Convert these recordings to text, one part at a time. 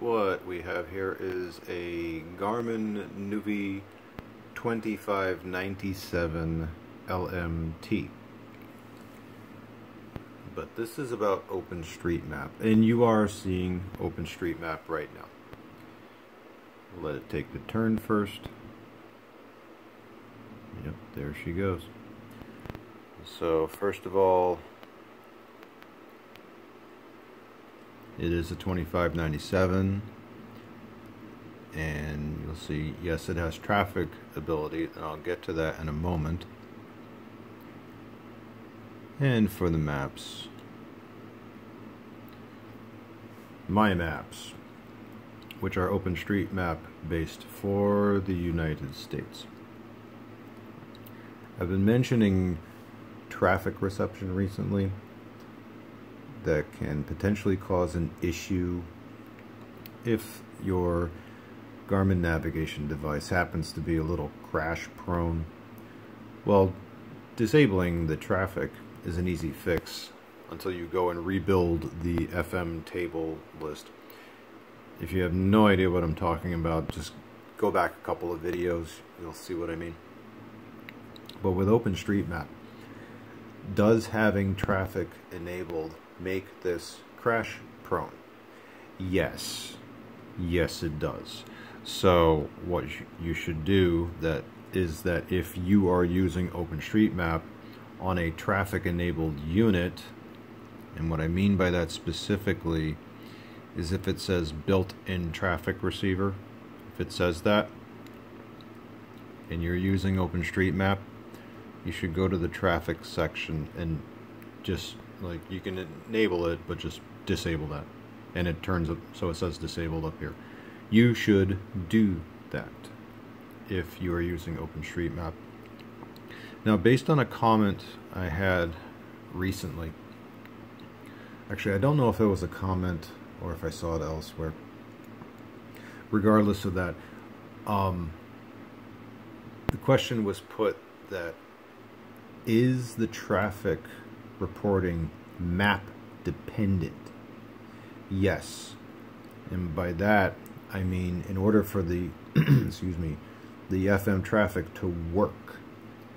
What we have here is a Garmin Nuvi 2597 LMT. But this is about OpenStreetMap, and you are seeing OpenStreetMap right now. Let it take the turn first. Yep, there she goes. So first of all, it is a 2597, and you'll see, yes, it has traffic ability, and I'll get to that in a moment. And for the maps, my maps, which are OpenStreetMap based for the United States. I've been mentioning traffic reception recently that can potentially cause an issue if your Garmin navigation device happens to be a little crash prone. Well, disabling the traffic is an easy fix until you go and rebuild the FM table list. If you have no idea what I'm talking about, just go back a couple of videos, you'll see what I mean. But with OpenStreetMap, does having traffic enabled make this crash prone? Yes. Yes, it does. So what you should do is that if you are using OpenStreetMap on a traffic enabled unit, and what I mean by that specifically is if it says built-in traffic receiver, if it says that and you're using OpenStreetMap, you should go to the traffic section and just, like, you can enable it, but just disable that, and it turns up so it says disabled up here. You should do that if you are using OpenStreetMap. Now, based on a comment I had recently, actually I don't know if it was a comment or if I saw it elsewhere, regardless of that, the question was put that, is the traffic reporting map dependent? Yes. And by that I mean, in order for the excuse me, the FM traffic to work,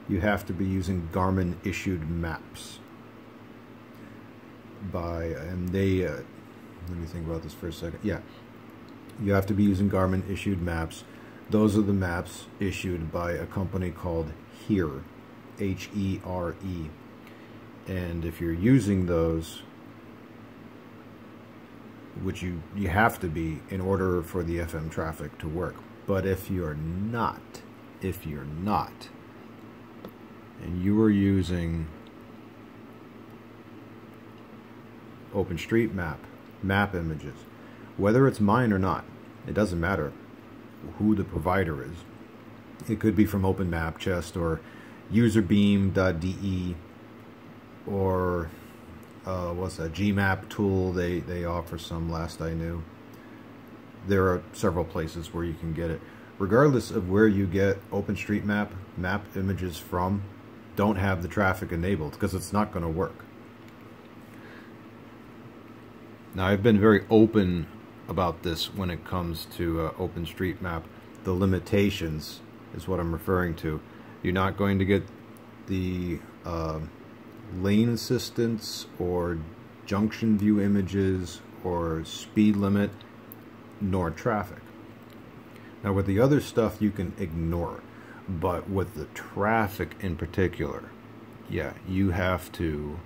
you have to be using Garmin issued maps and they let me think about this for a second. Yeah, you have to be using Garmin issued maps. Those are the maps issued by a company called HERE, H-E-R-E. And if you're using those, which you have to be in order for the FM traffic to work. But if you're not, and you are using OpenStreetMap, map images, whether it's mine or not, it doesn't matter who the provider is. It could be from OpenMapChest or userbeam.de or what's that, GMap tool, they offer some last I knew. There are several places where you can get it. Regardless of where you get OpenStreetMap map images from, don't have the traffic enabled, because it's not going to work. Now, I've been very open about this when it comes to OpenStreetMap. The limitations is what I'm referring to. You're not going to get the lane assistance or junction view images or speed limit, nor traffic. Now, with the other stuff you can ignore, but with the traffic in particular, yeah, you have to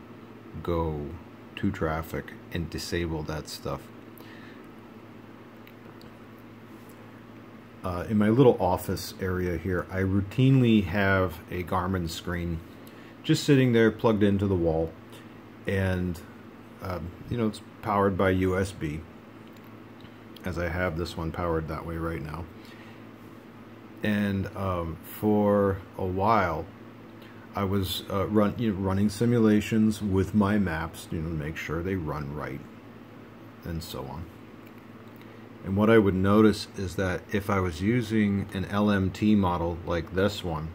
go to traffic and disable that stuff. In my little office area here, I routinely have a Garmin screen just sitting there plugged into the wall, and you know, it's powered by USB, as I have this one powered that way right now. And for a while I was running simulations with my maps, to make sure they run right and so on. And what I would notice is that if I was using an LMT model like this one,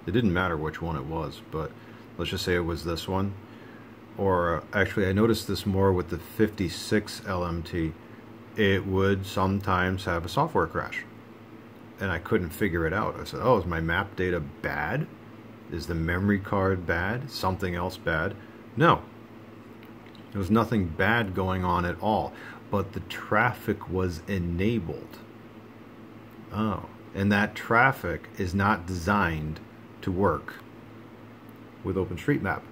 it didn't matter which one it was, but let's just say it was this one, or actually I noticed this more with the 56 LMT. it would sometimes have a software crash. And I couldn't figure it out. I said, oh, is my map data bad? Is the memory card bad? Something else bad? No. There was nothing bad going on at all. But the traffic was enabled. Oh. And that traffic is not designed to work with OpenStreetMap.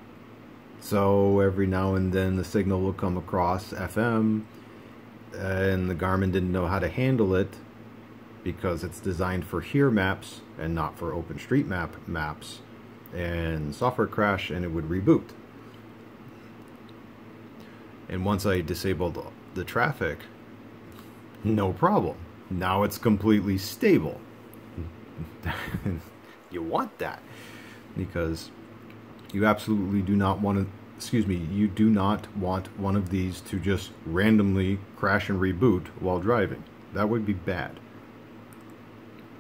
So every now and then the signal will come across FM, and the Garmin didn't know how to handle it because it's designed for here maps and not for OpenStreetMap maps, and software crash, and it would reboot. And once I disabled the traffic, no problem. Now it's completely stable. You want that, because you absolutely do not want to, you do not want one of these to just randomly crash and reboot while driving. That would be bad.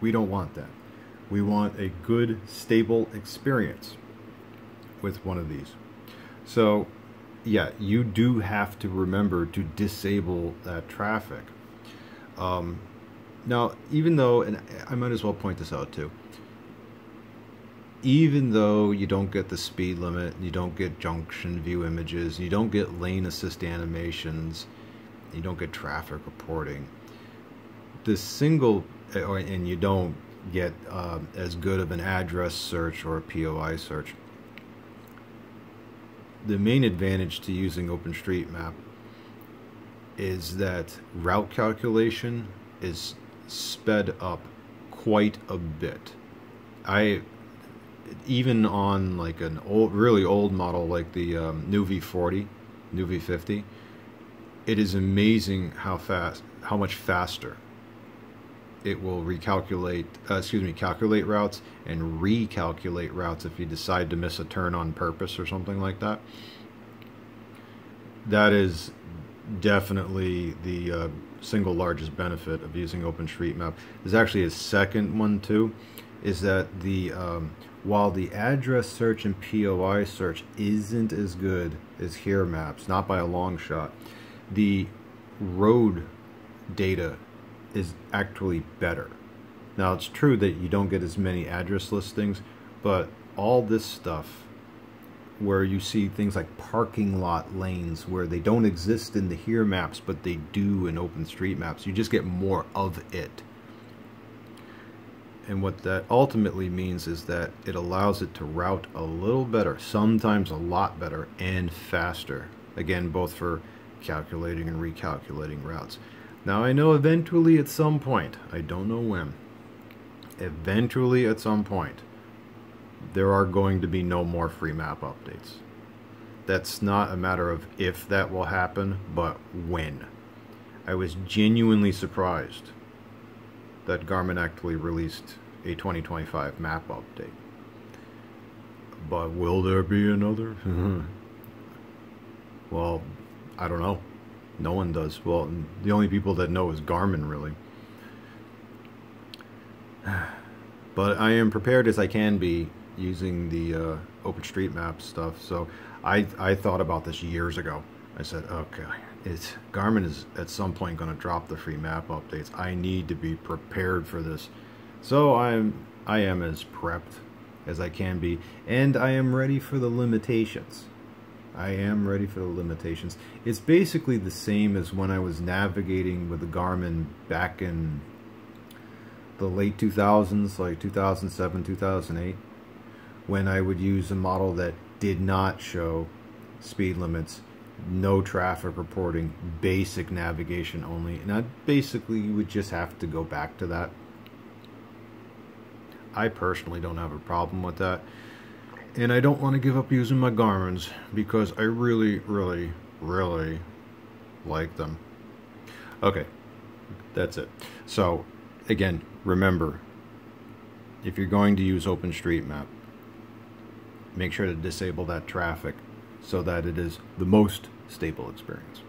We don't want that. We want a good, stable experience with one of these. So, yeah, you do have to remember to disable that traffic. Now, even though, and I might as well point this out too, even though you don't get the speed limit, you don't get junction view images, you don't get lane assist animations, you don't get traffic reporting, the single, and you don't get as good of an address search or a POI search. The main advantage to using OpenStreetMap is that route calculation is sped up quite a bit. Even on like an old, really old model like the new V40, new V50, it is amazing how much faster it will calculate routes and recalculate routes if you decide to miss a turn on purpose or something like that. That is definitely the single largest benefit of using OpenStreetMap. There's actually a second one too, is that the while the address search and POI search isn't as good as here maps, not by a long shot, the road data is actually better. Now, it's true that you don't get as many address listings, but all this stuff where you see things like parking lot lanes where they don't exist in the here maps but they do in OpenStreetMaps, you just get more of it. And what that ultimately means is that it allows it to route a little better, sometimes a lot better, and faster. Again, both for calculating and recalculating routes. Now, I know eventually at some point, I don't know when, eventually at some point, there are going to be no more free map updates. That's not a matter of if that will happen, but when. I was genuinely surprised that Garmin actually released a 2025 map update. But will there be another? Well, I don't know. No one does. Well, the only people that know is Garmin, really. But I am prepared as I can be using the OpenStreetMap stuff. So I thought about this years ago. I said, okay, Garmin is at some point going to drop the free map updates. I need to be prepared for this. So I am as prepped as I can be, and I am ready for the limitations. I am ready for the limitations. It's basically the same as when I was navigating with the Garmin back in the late 2000s, like 2007, 2008, when I would use a model that did not show speed limits, no traffic reporting, basic navigation only. And basically you would just have to go back to that. I personally don't have a problem with that. And I don't want to give up using my Garmin's because I really, really, really like them. Okay, that's it. So, again, remember, if you're going to use OpenStreetMap, make sure to disable that traffic so that it is the most stable experience.